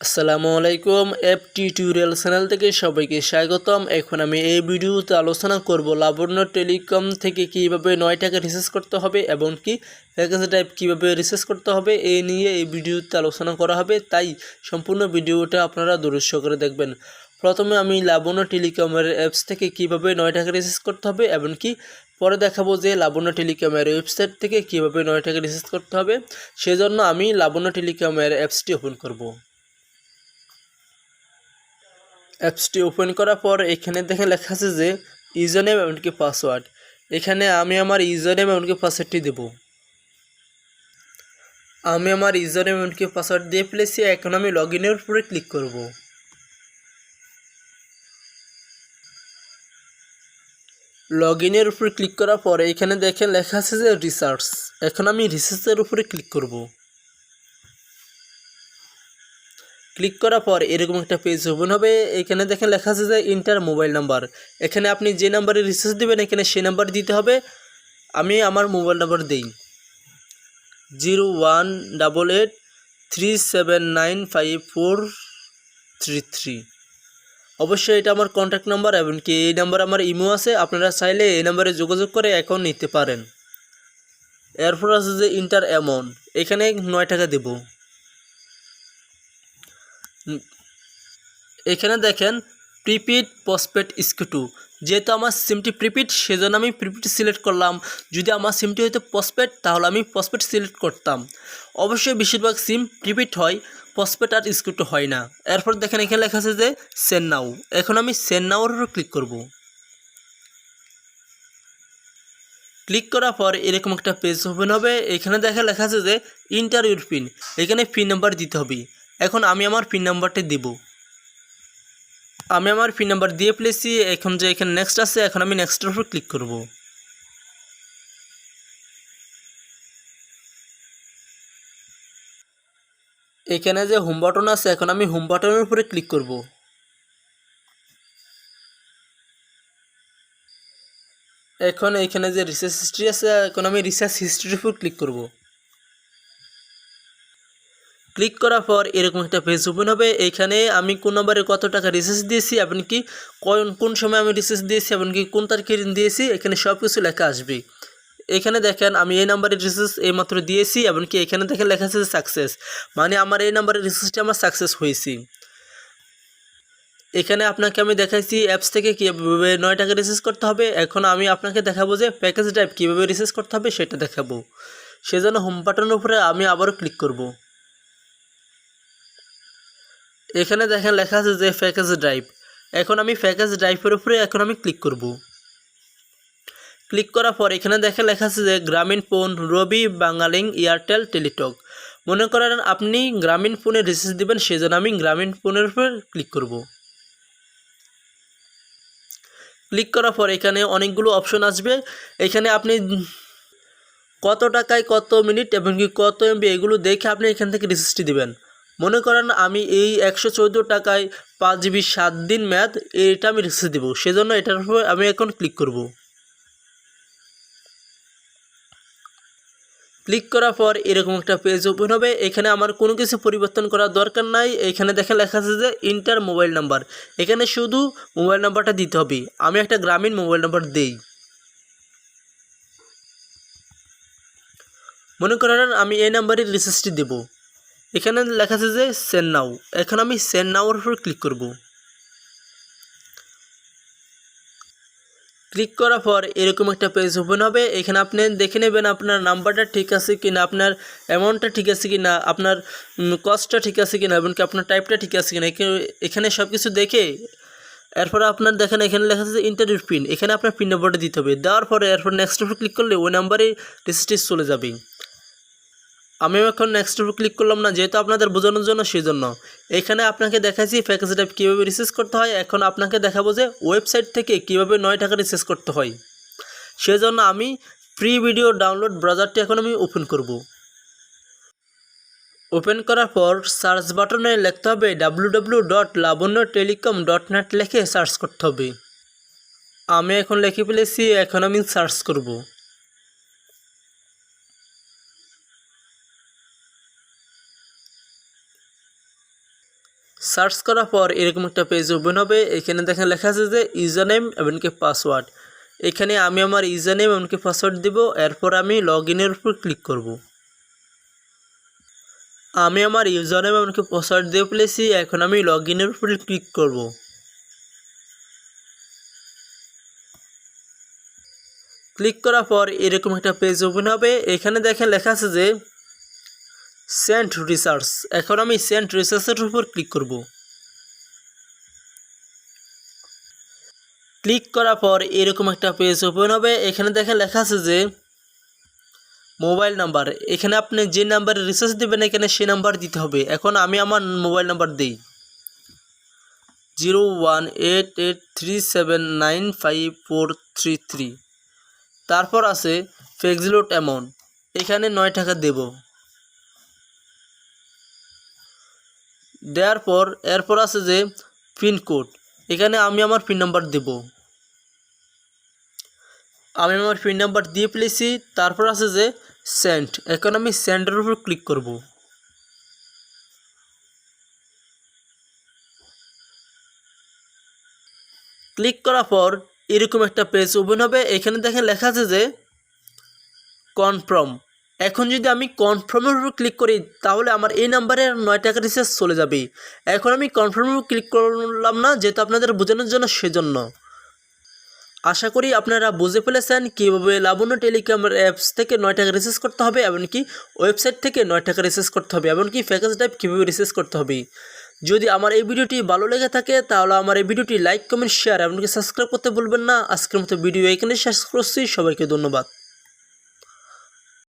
আসসালামু আলাইকুম app tutorial channel থেকে সবাইকে স্বাগতম। এখন আমি এই ভিডিওতে আলোচনা করব লাবণ্য টেলিকম থেকে কিভাবে 9 টাকা রিচার্জ করতে হবে এবং কি প্যাকেজ টাইপ কিভাবে রিচার্জ করতে হবে এই নিয়ে এই ভিডিওতে আলোচনা করা হবে, তাই সম্পূর্ণ ভিডিওটা আপনারা ধৈর্য করে দেখবেন। প্রথমে আমি লাবণ্য টেলিকমের অ্যাপস থেকে কিভাবে 9 টাকা রিচার্জ করতে হবে এবং কি পরে দেখাবো যে লাবণ্য টেলিকমের ওয়েবসাইট থেকে কিভাবে 9 টাকা রিচার্জ করতে হবে। সেজন্য আমি লাবণ্য টেলিকমের অ্যাপসটি ওপেন করব। অ্যাপসটি ওপেন করার পর এখানে দেখে লেখা আছে যে ইউজার নেম এমনকি পাসওয়ার্ড। এখানে আমি আমার ইউজার নেম এমনকি পাসওয়ার্ডটি দেব। আমি আমার ইউজার নেম এমনকি পাসওয়ার্ড দিয়ে ফেলেছি। এখন আমি লগ ইনের উপরে ক্লিক করব। লগ ইনের উপরে ক্লিক করার পরে এখানে দেখেন লেখা আছে যে রিসার্চ। এখন আমি রিসার্চের উপরে ক্লিক করব। ক্লিক করার পর এরকম একটা পেজ ওপেন হবে। এখানে দেখেন লেখা আছে যে ইন্টার মোবাইল নাম্বার। এখানে আপনি যে নাম্বারে রিচার্জ দেবেন এখানে সেই নাম্বার দিতে হবে। আমি আমার মোবাইল নাম্বার দিই 018837954333। অবশ্যই এটা আমার কন্ট্যাক্ট নাম্বার এবং কি এই নাম্বার আমার ইমো আছে, আপনারা চাইলে এই নাম্বারে যোগাযোগ করে অ্যাকাউন্ট নিতে পারেন। এরপর আছে যে ইন্টার অ্যামাউন্ট, এখানে 9 টাকা দেব। এখানে দেখেন প্রিপিড পোস্টপেড স্কুটু, যেহেতু আমার সিমটি প্রিপিড সেজন্য আমি প্রিপিড সিলেক্ট করলাম। যদি আমার সিমটি হয়তো পোস্টপেড তাহলে আমি পোস্টপেড সিলেক্ট করতাম। অবশ্যই বেশিরভাগ সিম প্রিপিড হয়, পোস্টপেড আর স্কুটু হয় না। এরপর দেখেন এখানে লেখা আছে যে সেন্ড নাও। এখন আমি সেন্ড নাওর উপর ক্লিক করব। ক্লিক করার পর এরকম একটা পেজ ওপেন হবে। এখানে দেখে লেখা আছে যে ইন্টার ইউর পিন, এখানে পিন নাম্বার দিতে হবে। এখন আমি আমার পিন নাম্বারটি দেব। আমি আমার পিন নাম্বার দিয়ে ফেলেছি। এখন যে এখানে নেক্সট আছে, এখন আমি নেক্সটের উপর ক্লিক করব। এখানে যে হোম বাটন আছে, এখন আমি হোম বাটনের উপরে ক্লিক করব। এখন এখানে যে রিসার্চ হিস্ট্রি আছে, এখন আমি রিসার্চ হিস্ট্রির উপর ক্লিক করব। ক্লিক করার পর এরকম একটা পেজ ওপেন হবে। এখানে আমি কোন নম্বরে কত টাকা রিচার্জ দিয়েছি এবং কি কোন সময় আমি রিচার্জ দিয়েছি এবং কি কোন তারিখে দিয়েছি, এখানে সব কিছু লেখা আসবে। এখানে দেখেন আমি এই নাম্বারে রিচার্জ এইমাত্র দিয়েছি এবং কি এখানে দেখেন লেখা আছে সাকসেস, মানে আমার এই নাম্বারের রিচার্জটি আমার সাকসেস হয়েছে। এখানে আপনাকে আমি দেখাইছি অ্যাপস থেকে কীভাবে 9 টাকা রিচার্জ করতে হবে। এখন আমি আপনাকে দেখাবো যে প্যাকেজ টাইপ কীভাবে রিচার্জ করতে হবে সেটা দেখাবো। সেজন্য হোম বাটনের উপরে আমি আবারও ক্লিক করব। এখানে দেখেন লেখা আছে যে প্যাকেজ ড্রাইভ। এখন আমি প্যাকেজ ড্রাইভের উপরে এখন আমি ক্লিক করব। ক্লিক করার পর এখানে দেখে লেখা আছে যে গ্রামীণ ফোন, রবি, বাঙালিং, এয়ারটেল, টেলিটক। মনে করেন আপনি গ্রামীণ ফোনে রিচার্জ দেবেন, সেজন্য আমি গ্রামীণ ফোনের উপর ক্লিক করব। ক্লিক করার পর এখানে অনেকগুলো অপশন আসবে। এখানে আপনি কত টাকায় কত মিনিট এবং কি কত এমবি এগুলো দেখে আপনি এখান থেকে রিচার্জটি দেবেন। মনে করেন আমি এই 114 টাকায় 5 জিবি 7 দিন মেয়াদ, এটা আমি রিচার্জ দেবো, সেজন্য এটার উপর আমি এখন ক্লিক করব। ক্লিক করার পর এরকম একটা পেজ ওপেন হবে। এখানে আমার কোনো কিছু পরিবর্তন করার দরকার নাই। এখানে দেখে লেখা আছে যে ইন্টার মোবাইল নাম্বার, এখানে শুধু মোবাইল নাম্বারটা দিতে হবে। আমি একটা গ্রামীণ মোবাইল নাম্বার দেই। মনে করেন আমি এই নাম্বারের রিচার্জটি দেব। এখানে লেখা আছে যে সেন্ড নাও। এখন আমি সেন্ড নাওর উপর ক্লিক করব। ক্লিক করার পর এরকম একটা পেজ ওপেন হবে। এখানে আপনি দেখে নেবেন আপনার নাম্বারটা ঠিক আছে কি না, আপনার অ্যামাউন্টটা ঠিক আছে কি না, আপনার কস্টটা ঠিক আছে কি না এবং কি আপনার টাইপটা ঠিক আছে কি না, এখানে সব কিছু দেখে এরপরে আপনার দেখেন এখানে লেখা আছে ইন্টারভিউ পিন। এখানে আপনার পিন নাম্বারটা দিতে হবে। দেওয়ার পরে এরপর নেক্সট উপর ক্লিক করলে ওই নাম্বারে রিসিপ্টটি চলে যাবে। আমি এখন নেক্সট উপর ক্লিক করলাম না, যেহেতু আপনাদের বোঝানোর জন্য, সেই জন্য। এখানে আপনাকে দেখাচ্ছি প্যাকেজ টাইপ কীভাবে রিচার্জ করতে হয়। এখন আপনাকে দেখাবো যে ওয়েবসাইট থেকে কীভাবে 9 টাকা রিচার্জ করতে হয়। সেজন্য আমি ফ্রি ভিডিও ডাউনলোড ব্রাউজারটি এখন আমি ওপেন করব। ওপেন করার পর সার্চ বাটনে লিখতে হবে www.lavonyotelecom.net লিখে সার্চ করতে হবে। আমি এখন লিখে ফেলেছি, এখন আমি সার্চ করব। সার্চ করার পর এরকম একটা পেজ ওপেন হবে। এখানে দেখেন লেখা আছে যে ইউজার নেম এমনকি পাসওয়ার্ড। এখানে আমি আমার ইউজার নেম এমনকি পাসওয়ার্ড দিব। এরপর আমি লগ ইনের উপর ক্লিক করব। আমি আমার ইউজার নেম এমনকি পাসওয়ার্ড দিয়ে ফেলেছি। এখন আমি লগ ইনের উপর ক্লিক করব। ক্লিক করার পর এরকম একটা পেজ ওপেন হবে। এখানে দেখেন লেখা আছে যে সেন্ড রিসার্চ। এখন আমি সেন্ড রিসার্চের উপর ক্লিক করব। ক্লিক করার পর এরকম একটা পেজ ওপেন হবে। এখানে দেখেন লেখা আছে যে মোবাইল নাম্বার। এখানে আপনি যে নাম্বারে রিচার্জ দেবেন এখানে সেই নাম্বার দিতে হবে। এখন আমি আমার মোবাইল নাম্বার দিই 018837954333। তারপর আছে ফ্লেক্সিলোড অ্যামাউন্ট, এখানে 9 টাকা দেব। দেওয়ার পর এরপর আছে যে পিনকোড, এখানে আমি আমার পিন নাম্বার দেব। আমি আমার পিন নাম্বার দিয়ে ফেলেছি। তারপর আছে যে সেন্ড। এখন আমি সেন্ডের উপর ক্লিক করব। ক্লিক করার পর এরকম একটা পেজ ওপেন হবে। এখানে দেখেন লেখা আছে যে কনফার্ম। এখন যদি আমি কনফার্মের উপর ক্লিক করি তাহলে আমার এই নাম্বারে 9 টাকা রিচার্জ চলে যাবে। এখন আমি কনফার্মের উপর ক্লিক করলাম না, যেহেতু আপনাদের বোঝানোর জন্য সেজন্য। আশা করি আপনারা বুঝে ফেলেছেন কীভাবে লাবণ্য টেলিকম অ্যাপস থেকে 9 টাকা রিচার্জ করতে হবে, এমনকি ওয়েবসাইট থেকে 9 টাকা রিচার্জ করতে হবে, এমনকি প্যাকেজ টাইপ কীভাবে রিচার্জ করতে হবে। যদি আমার এই ভিডিওটি ভালো লেগে থাকে তাহলে আমার এই ভিডিওটি লাইক কমেন্ট শেয়ার এমনকি সাবস্ক্রাইব করতে ভুলবেন না। আজকের মতো ভিডিও এখানে শেষ করছি। সবাইকে ধন্যবাদ।